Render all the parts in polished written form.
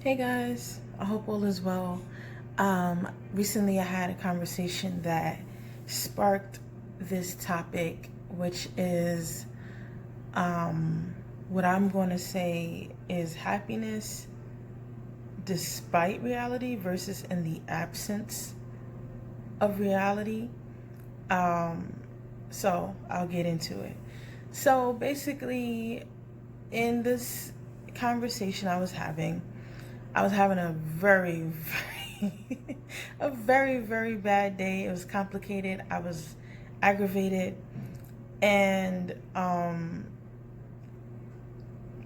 Hey guys, I hope all is well. Recently I had a conversation that sparked this topic, which is what I'm going to say is happiness despite reality versus in the absence of reality. So I'll get into it. So basically, in this conversation I was having a a very bad day. It was complicated. I was aggravated, and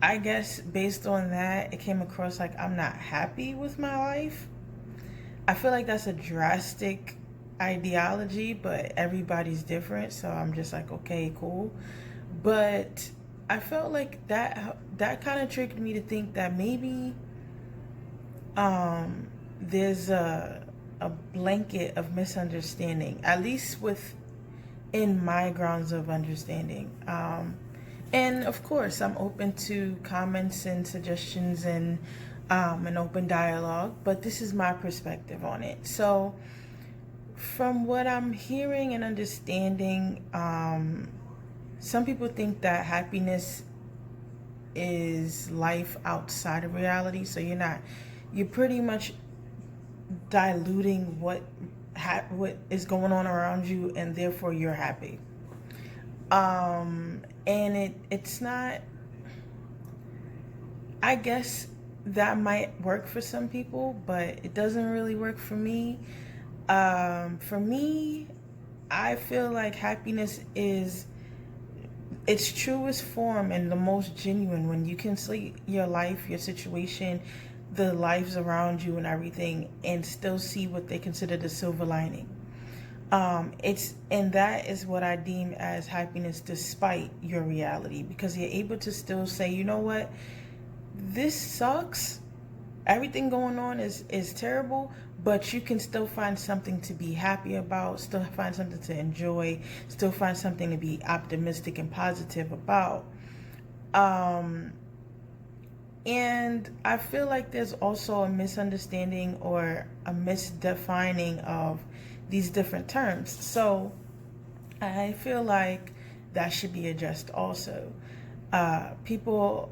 I guess based on that, it came across like I'm not happy with my life. I feel like that's a drastic ideology, but everybody's different, so I'm just like, okay, cool. But I felt like that kind of tricked me to think that maybe there's a blanket of misunderstanding, at least within my grounds of understanding. And of course, I'm open to comments and suggestions and an open dialogue, but this is my perspective on it. So, from what I'm hearing and understanding, some people think that happiness is life outside of reality. So you're pretty much diluting what is going on around you, and therefore you're happy. And it's not. I guess that might work for some people, but it doesn't really work for me. For me, I feel like happiness is its truest form and the most genuine when you can see your life, your situation, the lives around you and everything, and still see what they consider the silver lining. And that is what I deem as happiness despite your reality, because you're able to still say, you know what, this sucks. Everything going on is terrible, but you can still find something to be happy about, still find something to enjoy, still find something to be optimistic and positive about. Um, and I feel like there's also a misunderstanding or a misdefining of these different terms. So I feel like that should be addressed also. Uh, people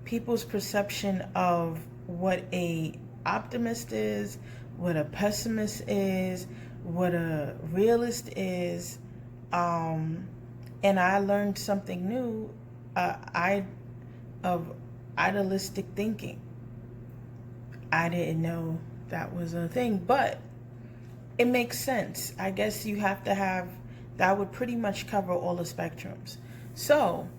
people's perception of what a optimist is, what a pessimist is, what a realist is. Um, and I learned something new. I of idealistic thinking. I didn't know that was a thing, but it makes sense. I guess you have to have that would pretty much cover all the spectrums. So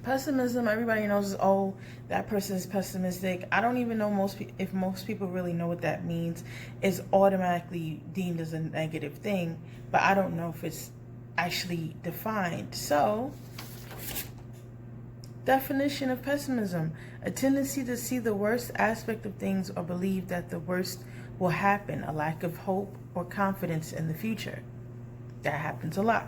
pessimism, everybody knows, oh, that person is pessimistic. I don't even know if most people really know what that means. It's automatically deemed as a negative thing, but I don't know if it's actually defined. So, definition of pessimism: a tendency to see the worst aspect of things or believe that the worst will happen, a lack of hope or confidence in the future. That happens a lot.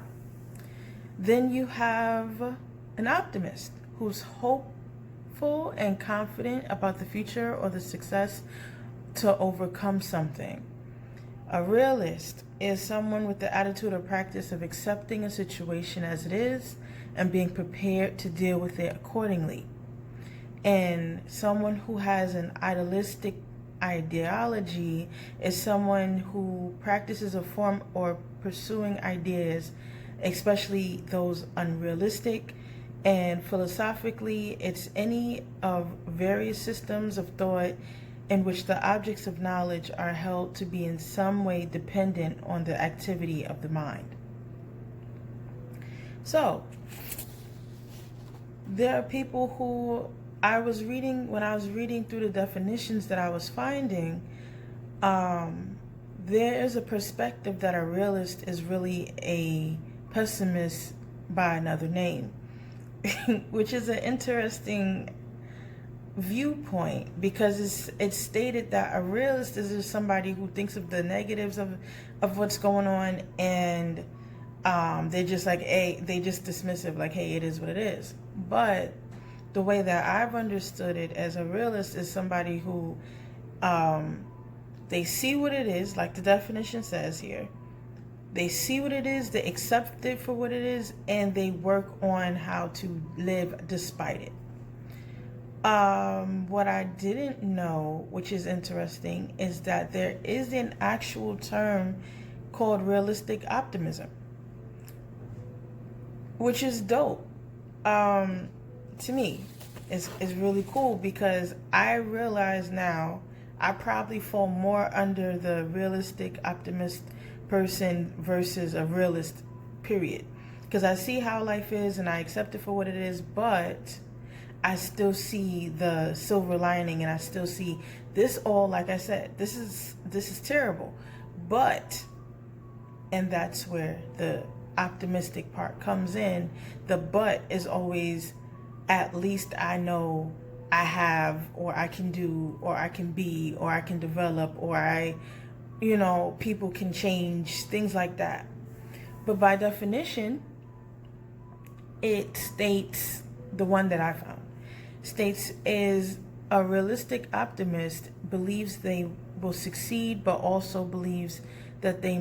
Then you have an optimist who's hopeful and confident about the future or the success to overcome something. A realist is someone with the attitude or practice of accepting a situation as it is and being prepared to deal with it accordingly. And someone who has an idealistic ideology is someone who practices a form or pursuing ideas, especially those unrealistic. And philosophically, it's any of various systems of thought in which the objects of knowledge are held to be in some way dependent on the activity of the mind. So, there are people who when I was reading through the definitions that I was finding, there is a perspective that a realist is really a pessimist by another name, which is an interesting viewpoint, because it's stated that a realist is just somebody who thinks of the negatives of what's going on, and they're just like, hey, they just dismissive, like, hey, it is what it is. But the way that I've understood it as a realist is somebody who they see what it is, like the definition says here. They see what it is, they accept it for what it is, and they work on how to live despite it. What I didn't know, which is interesting, is that there is an actual term called realistic optimism, which is dope. To me, it's really cool because I realize now I probably fall more under the realistic optimist person versus a realist, period. Because I see how life is and I accept it for what it is, but I still see the silver lining, and I still see this all, like I said, this is terrible. But, and that's where the optimistic part comes in. The but is always, at least I know I have, or I can do, or I can be, or I can develop, or people can change, things like that. But by definition, it states, the one that I found, states is a realistic optimist believes they will succeed, but also believes that they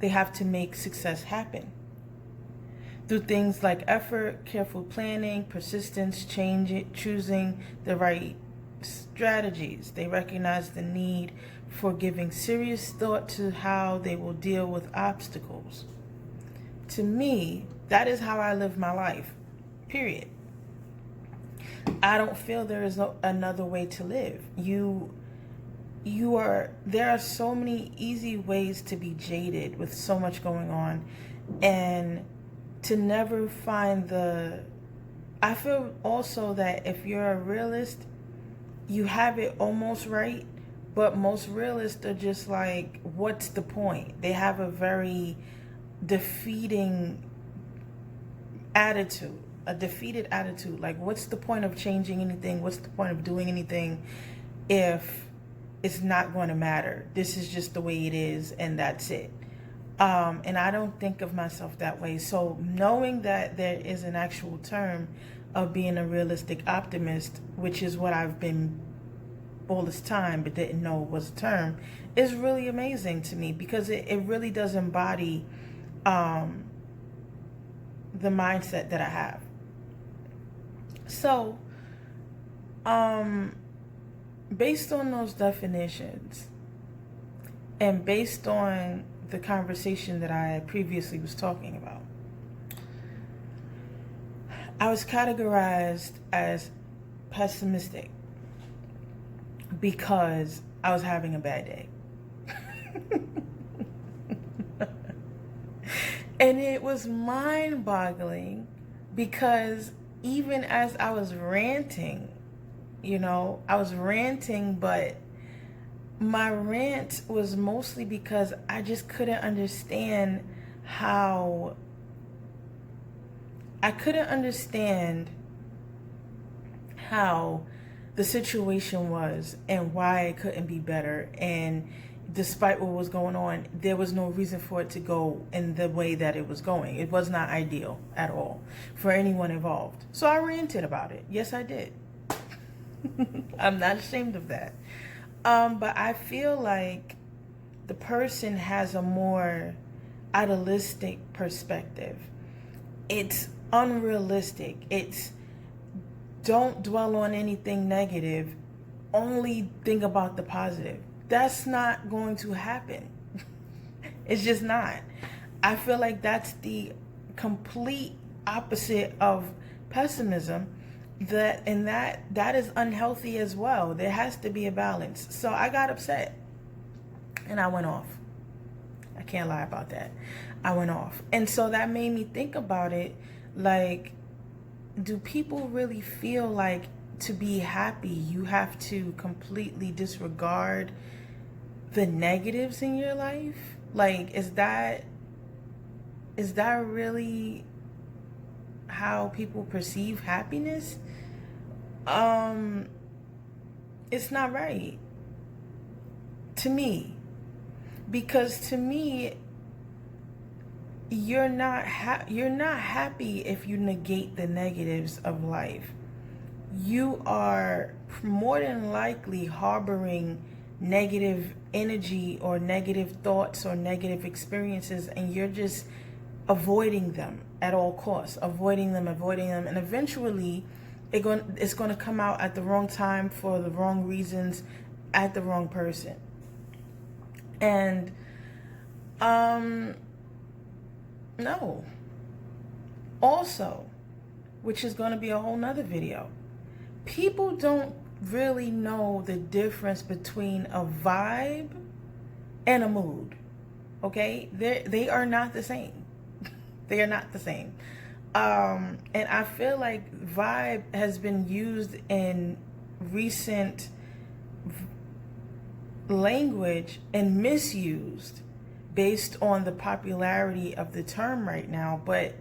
have to make success happen through things like effort, careful planning, persistence, choosing the right strategies. They recognize the need for giving serious thought to how they will deal with obstacles. To me, that is how I live my life, period. I don't feel there is another way to live. There are so many easy ways to be jaded with so much going on, and to never find I feel also that if you're a realist, you have it almost right, but most realists are just like, what's the point? They have a very defeating attitude. A defeated attitude. Like, what's the point of changing anything? What's the point of doing anything if it's not going to matter? This is just the way it is, and that's it. And I don't think of myself that way. So knowing that there is an actual term of being a realistic optimist, which is what I've been all this time but didn't know was a term, is really amazing to me, because it really does embody the mindset that I have. So, based on those definitions, and based on the conversation that I previously was talking about, I was categorized as pessimistic because I was having a bad day. And it was mind-boggling because even as I was ranting, but my rant was mostly because I just couldn't understand how the situation was and why it couldn't be better. And despite what was going on, there was no reason for it to go in the way that it was going. It was not ideal at all for anyone involved. So I ranted about it. Yes, I did. I'm not ashamed of that. But I feel like the person has a more idealistic perspective. It's unrealistic. It's don't dwell on anything negative. Only think about the positive. That's not going to happen. It's just not. I feel like that's the complete opposite of pessimism. That is unhealthy as well. There has to be a balance. So I got upset and I went off. I can't lie about that. I went off. And so that made me think about it. Like, do people really feel like to be happy you have to completely disregard the negatives in your life? Like, is that really how people perceive happiness? It's not right to me, because to me, you're not happy if you negate the negatives of life. You are more than likely harboring negative energy or negative thoughts or negative experiences, and you're just avoiding them at all costs, avoiding them, and eventually it's going to come out at the wrong time for the wrong reasons at the wrong person. And no. Also, which is going to be a whole nother video, people don't really know the difference between a vibe and a mood. Okay? They are not the same. They are not the same. And I feel like vibe has been used in recent language and misused based on the popularity of the term right now, but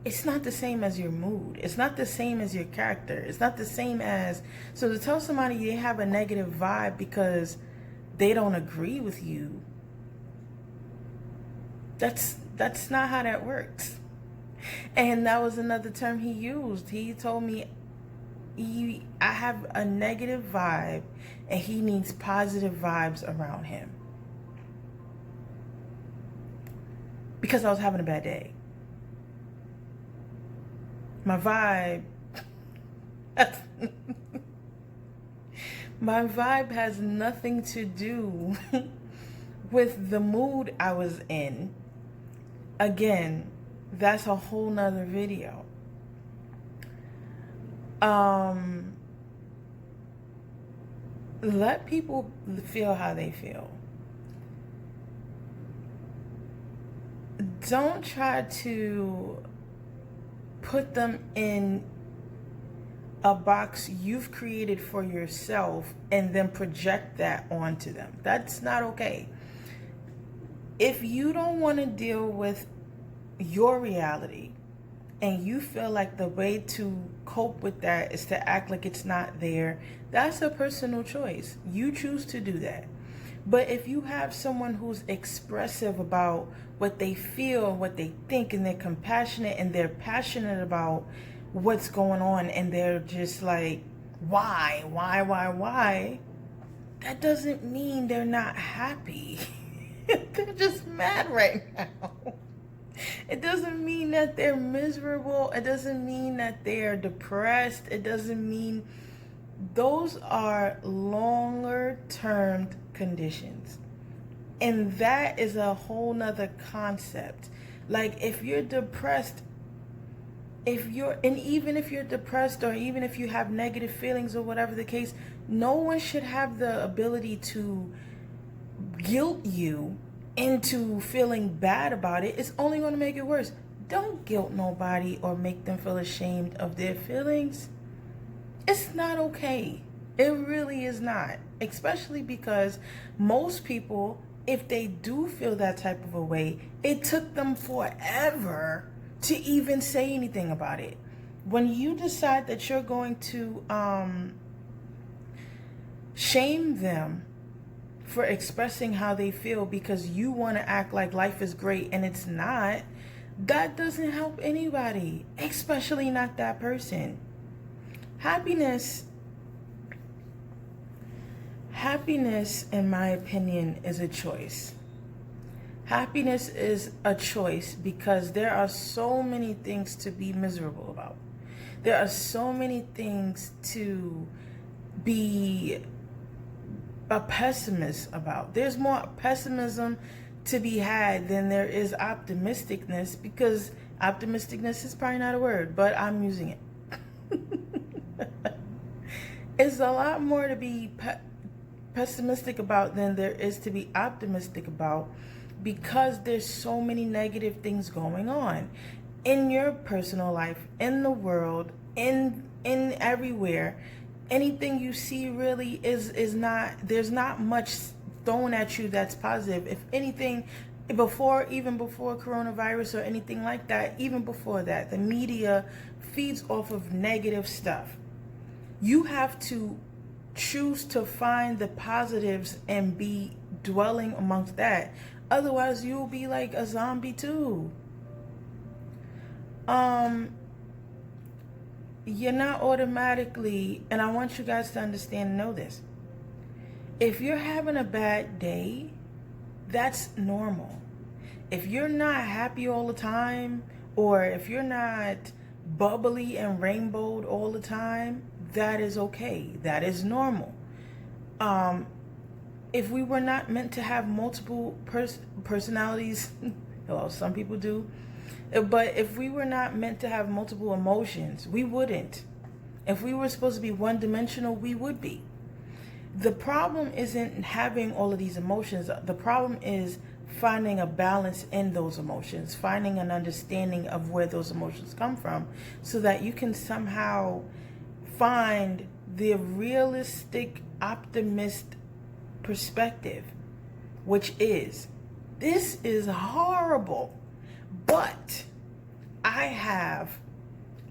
it's not the same as your mood. It's not the same as your character. It's not the same as, so to tell somebody they have a negative vibe because they don't agree with you, that's not how that works. And that was another term he used. He told me I have a negative vibe and he needs positive vibes around him. Because I was having a bad day. My vibe my vibe has nothing to do with the mood I was in. Again, that's a whole nother video. Let people feel how they feel. Don't try to put them in a box you've created for yourself and then project that onto them. That's not okay. If you don't want to deal with your reality and you feel like the way to cope with that is to act like it's not there, that's a personal choice. You choose to do that. But if you have someone who's expressive about what they feel, what they think, and they're compassionate and they're passionate about what's going on, and they're just like, why, that doesn't mean they're not happy. They're just mad right now. It doesn't mean that they're miserable. It doesn't mean that they're depressed. It doesn't mean, those are longer term conditions. And that is a whole nother concept. Like if you're depressed, even if you're depressed, or even if you have negative feelings or whatever the case, no one should have the ability to guilt you into feeling bad about it. It's only going to make it worse. Don't guilt nobody or make them feel ashamed of their feelings. It's not okay. It really is not. Especially because most people, if they do feel that type of a way, it took them forever to even say anything about it. When you decide that you're going to shame them for expressing how they feel because you want to act like life is great and it's not, that doesn't help anybody, especially not that person. Happiness, in my opinion, is a choice. Happiness is a choice because there are so many things to be miserable about. There are so many things to be a pessimist about. There's more pessimism to be had than there is optimisticness, because optimisticness is probably not a word, but I'm using it. It's a lot more to be pessimistic about than there is to be optimistic about, because there's so many negative things going on in your personal life, in the world, in everywhere. Anything you see really is not, there's not much thrown at you that's positive. If anything, even before coronavirus or anything like that, even before that, the media feeds off of negative stuff. You have to choose to find the positives and be dwelling amongst that. Otherwise, you'll be like a zombie too. You're not automatically, and I want you guys to understand and know this. If you're having a bad day, that's normal. If you're not happy all the time, or if you're not bubbly and rainbowed all the time, that is okay. That is normal. If we were not meant to have multiple personalities, well, some people do, but if we were not meant to have multiple emotions, we wouldn't. If we were supposed to be one-dimensional, we would be. The problem isn't having all of these emotions. The problem is finding a balance in those emotions, finding an understanding of where those emotions come from, so that you can somehow find the realistic, optimist perspective, which is, this is horrible, but I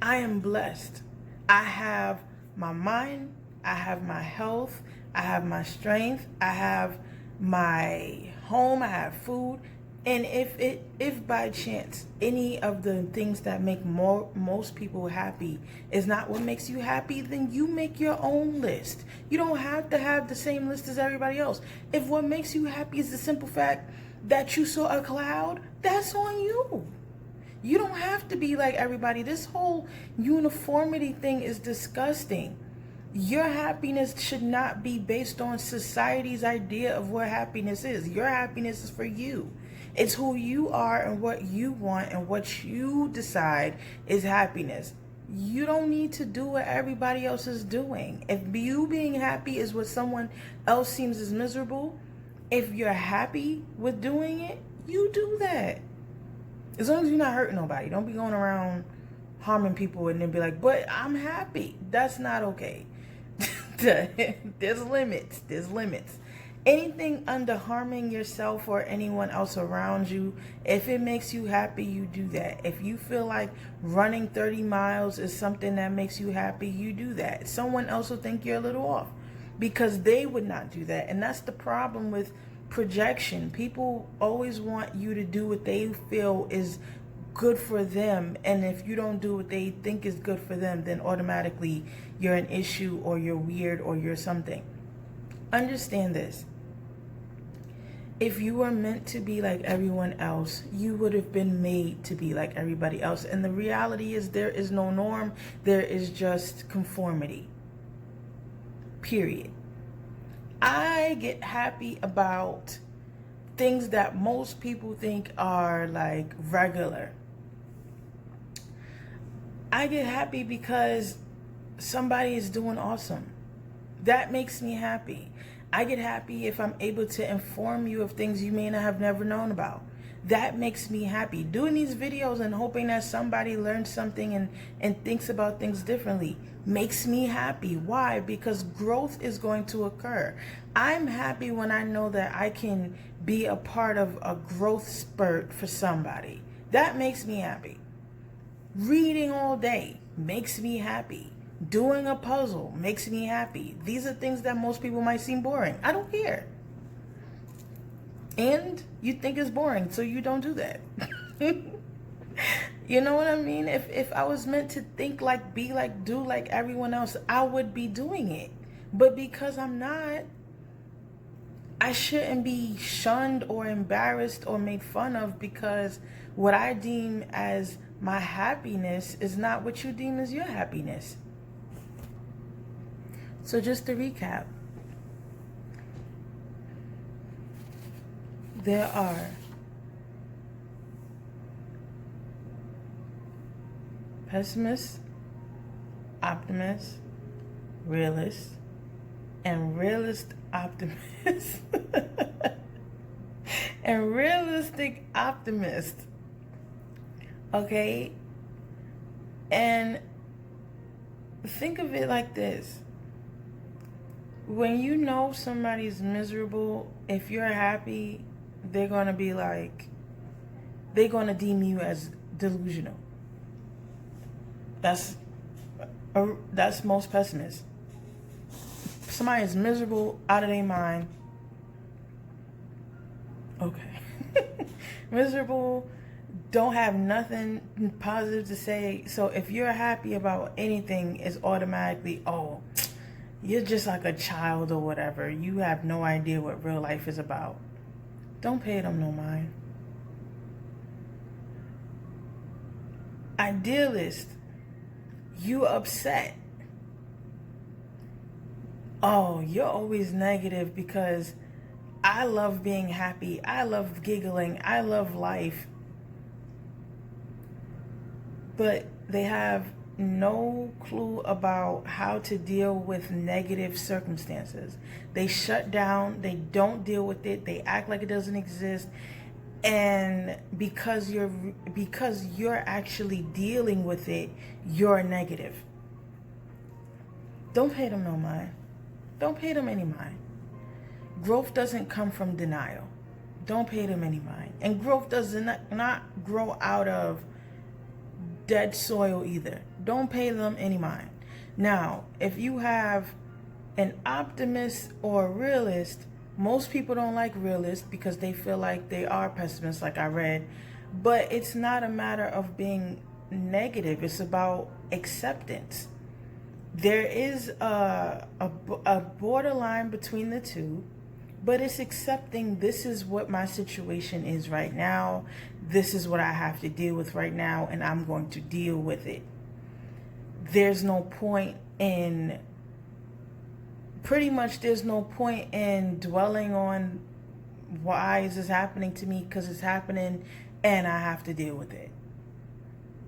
am blessed. I have my mind, I have my health, I have my strength, I have my home, I have food. And if by chance any of the things that make most people happy is not what makes you happy, then you make your own list. You don't have to have the same list as everybody else. If what makes you happy is the simple fact that you saw a cloud, that's on you. You don't have to be like everybody. This whole uniformity thing is disgusting. Your happiness should not be based on society's idea of what happiness is. Your happiness is for you. It's who you are and what you want and what you decide is happiness. You don't need to do what everybody else is doing. If you being happy is what someone else seems is miserable, if you're happy with doing it, you do that. As long as you're not hurting nobody. Don't be going around harming people and then be like, but I'm happy. That's not okay. There's limits. There's limits. Anything under harming yourself or anyone else around you, if it makes you happy, you do that. If you feel like running 30 miles is something that makes you happy, you do that. Someone else will think you're a little off because they would not do that. And that's the problem with projection. People always want you to do what they feel is good for them, and if you don't do what they think is good for them, then automatically you're an issue or you're weird or you're something. Understand this. If you were meant to be like everyone else, you would have been made to be like everybody else. And the reality is there is no norm. There is just conformity. Period. I get happy about things that most people think are like regular. I get happy because somebody is doing awesome. That makes me happy. I get happy if I'm able to inform you of things you may not have never known about. That makes me happy. Doing these videos and hoping that somebody learns something and thinks about things differently makes me happy. Why? Because growth is going to occur. I'm happy when I know that I can be a part of a growth spurt for somebody. That makes me happy. Reading all day makes me happy. Doing a puzzle makes me happy. These are things that most people might seem boring. I don't care. And you think it's boring, so you don't do that. You know what I mean? If I was meant to think like, be like, do like everyone else, I would be doing it. But because I'm not, I shouldn't be shunned or embarrassed or made fun of because what I deem as my happiness is not what you deem as your happiness. So just to recap, there are pessimists, optimists, realists, and realist optimists, and realistic optimists. Okay? And think of it like this. When you know somebody's miserable, if you're happy, they're going to be like, they're going to deem you as delusional. That's most pessimists. Somebody is miserable, out of their mind. Okay. miserable, don't have nothing positive to say. So if you're happy about anything, it's automatically, oh, you're just like a child or whatever. You have no idea what real life is about. Don't pay them no mind. Idealist, you upset. Oh, you're always negative because I love being happy. I love giggling. I love life. But they have no clue about how to deal with negative circumstances. They shut down. They don't deal with it. They act like it doesn't exist. And because you're actually dealing with it, you're negative. Don't pay them no mind. Don't pay them any mind. Growth doesn't come from denial. Don't pay them any mind. And growth does not grow out of dead soil either. Don't pay them any mind. Now, if you have an optimist or a realist, most people don't like realists because they feel like they are pessimists, like I read. But it's not a matter of being negative. It's about acceptance. There is a borderline between the two, but it's accepting this is what my situation is right now. This is what I have to deal with right now, and I'm going to deal with it. There's no point in dwelling on why is this happening to me, because it's happening and I have to deal with it.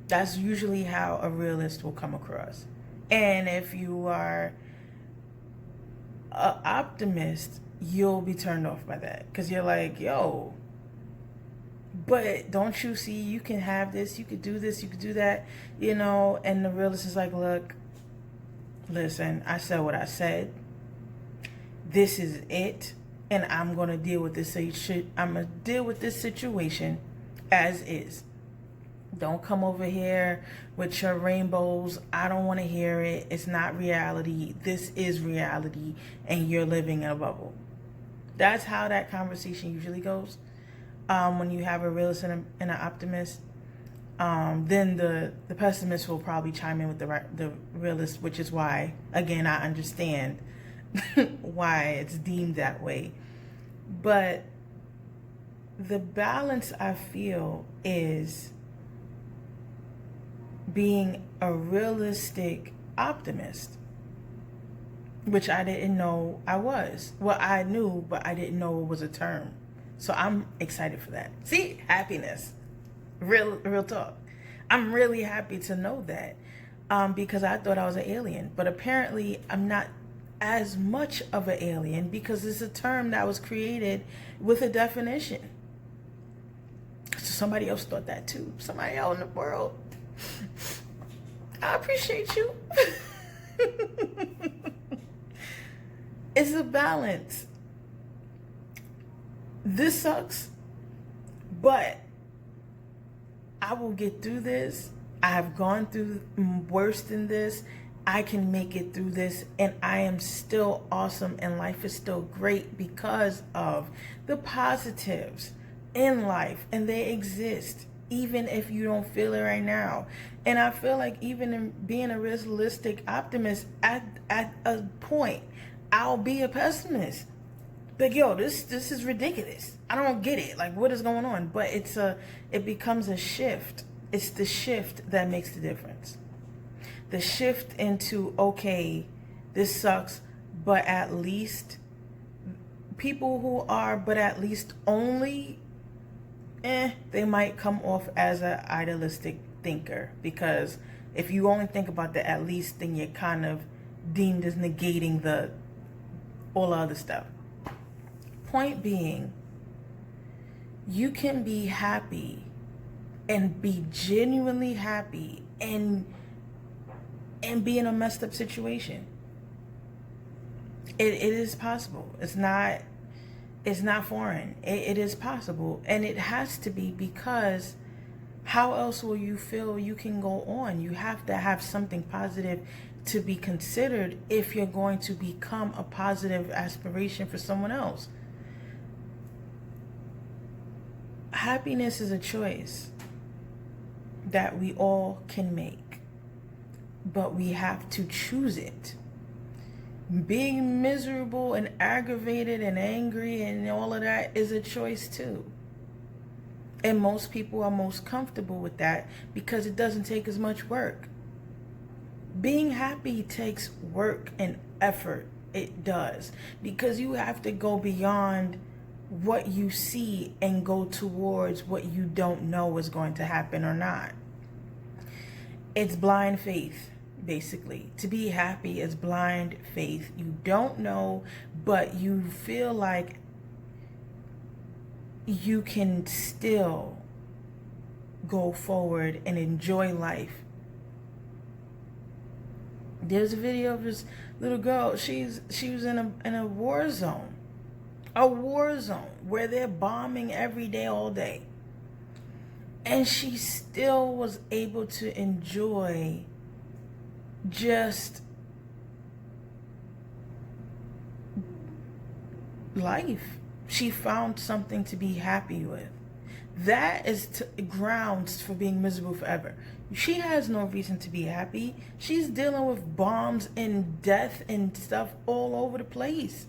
That's usually how a realist will come across. And if you are an optimist, you'll be turned off by that because you're like, yo, but don't you see you can have this, you could do this, you could do that, and the realist is like, look, listen, I said what I said. This is it, and I'm going to deal with this. I'm going to deal with this situation as is. Don't come over here with your rainbows. I don't want to hear it. It's not reality. This is reality, and you're living in a bubble. That's how that conversation usually goes. When you have a realist and an optimist, then the pessimist will probably chime in with the realist, which is why, again, I understand why it's deemed that way. But the balance I feel is being a realistic optimist, which I didn't know I was. Well, I knew, but I didn't know it was a term. So I'm excited for that. See, happiness, real talk. I'm really happy to know that because I thought I was an alien, but apparently I'm not as much of an alien because it's a term that was created with a definition. So somebody else thought that too. Somebody out in the world. I appreciate you. It's a balance. This sucks, but I will get through this. I have gone through worse than this. I can make it through this, and I am still awesome, and life is still great because of the positives in life, and they exist even if you don't feel it right now. And I feel like even in being a realistic optimist, at a point, I'll be a pessimist. Like, yo, this is ridiculous. I don't get it. Like, what is going on? But it becomes a shift. It's the shift that makes the difference. The shift into, okay, this sucks, but at least people who are, but at least only, they might come off as an idealistic thinker, because if you only think about the at least, then you're kind of deemed as negating all the other stuff. Point being, you can be happy and be genuinely happy and be in a messed up situation. It is possible. It's not foreign. It is possible, and it has to be, because how else will you feel you can go on? You have to have something positive to be considered if you're going to become a positive aspiration for someone else. Happiness is a choice that we all can make, but we have to choose it. Being miserable and aggravated and angry and all of that is a choice too. And most people are most comfortable with that because it doesn't take as much work. Being happy takes work and effort. It does. Because you have to go beyond what you see and go towards what you don't know is going to happen or not. It's blind faith, basically. To be happy is blind faith. You don't know, but you feel like you can still go forward and enjoy life. There's a video of this little girl. She was in a war zone. A war zone where they're bombing every day, all day. And she still was able to enjoy just life. She found something to be happy with. That is grounds for being miserable forever. She has no reason to be happy. She's dealing with bombs and death and stuff all over the place.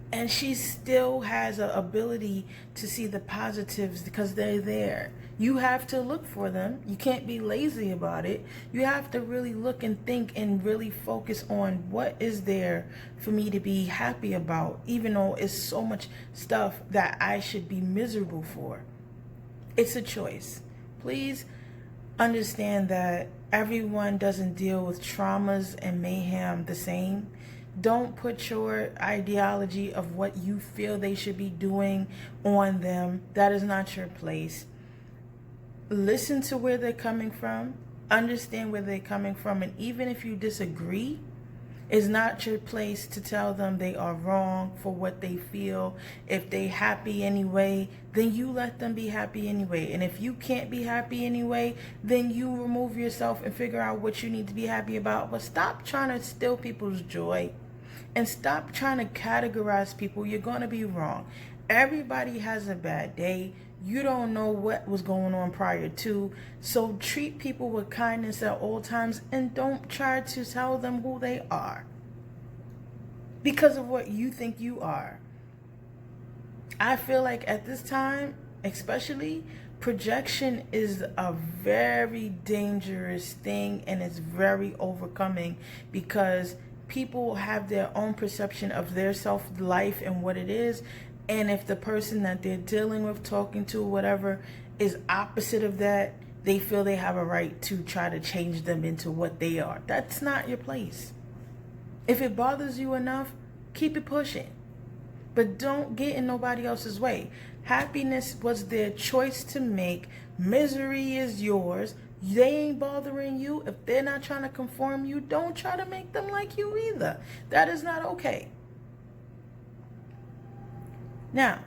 And she still has an ability to see the positives because they're there. You have to look for them. You can't be lazy about it. You have to really look and think and really focus on what is there for me to be happy about, even though it's so much stuff that I should be miserable for. It's a choice. Please understand that everyone doesn't deal with traumas and mayhem the same. Don't put your ideology of what you feel they should be doing on them. That is not your place. Listen to where they're coming from. Understand where they're coming from. And even if you disagree, it's not your place to tell them they are wrong for what they feel. If they happy anyway, then you let them be happy anyway. And if you can't be happy anyway, then you remove yourself and figure out what you need to be happy about. But stop trying to steal people's joy. And stop trying to categorize people. You're going to be wrong. Everybody has a bad day. You don't know what was going on prior to. So treat people with kindness at all times and don't try to tell them who they are because of what you think you are. I feel like at this time, especially, projection is a very dangerous thing and it's very overcoming because people have their own perception of their self-life and what it is. And if the person that they're dealing with, talking to, whatever, is opposite of that, they feel they have a right to try to change them into what they are. That's not your place. If it bothers you enough, keep it pushing. But don't get in nobody else's way. Happiness was their choice to make. Misery is yours. They ain't bothering you. If they're not trying to conform you, don't try to make them like you either. That is not okay. Now,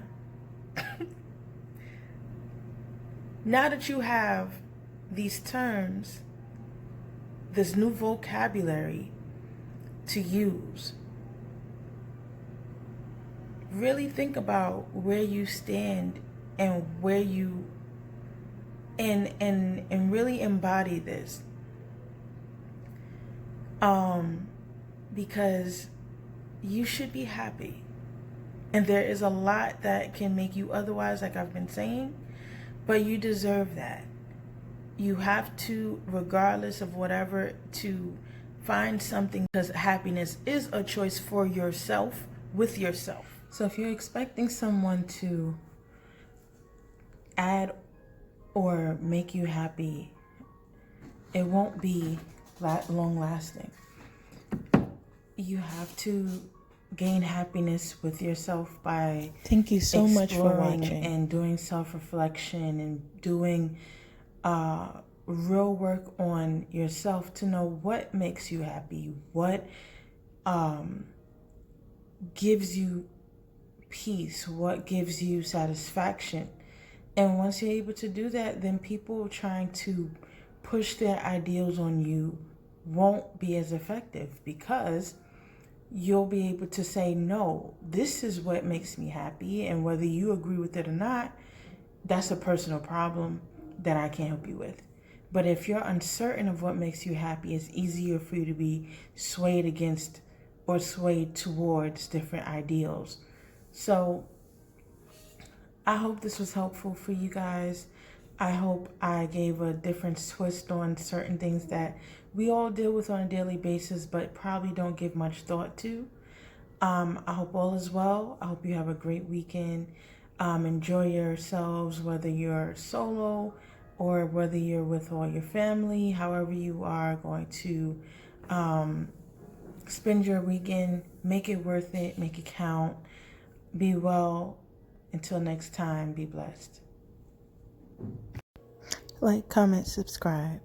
now that you have these terms, this new vocabulary to use, really think about where you stand and where you and really embody this. Because you should be happy. And there is a lot that can make you otherwise, like I've been saying, but you deserve that. You have to, regardless of whatever, to find something, because happiness is a choice for yourself, with yourself. So if you're expecting someone to add or make you happy, it won't be long lasting. You have to gain happiness with yourself by thank you so much for watching and doing self-reflection and doing real work on yourself to know what makes you happy, what gives you peace, what gives you satisfaction. And once you're able to do that, then people trying to push their ideals on you won't be as effective, because you'll be able to say, no, this is what makes me happy. And whether you agree with it or not, that's a personal problem that I can't help you with. But if you're uncertain of what makes you happy, it's easier for you to be swayed against or swayed towards different ideals. So I hope this was helpful for you guys. I hope I gave a different twist on certain things that we all deal with on a daily basis, but probably don't give much thought to. I hope all is well. I hope you have a great weekend. Enjoy yourselves, whether you're solo or whether you're with all your family, however you are going to spend your weekend. Make it worth it, make it count. Be well. Until next time, be blessed. Like, comment, subscribe.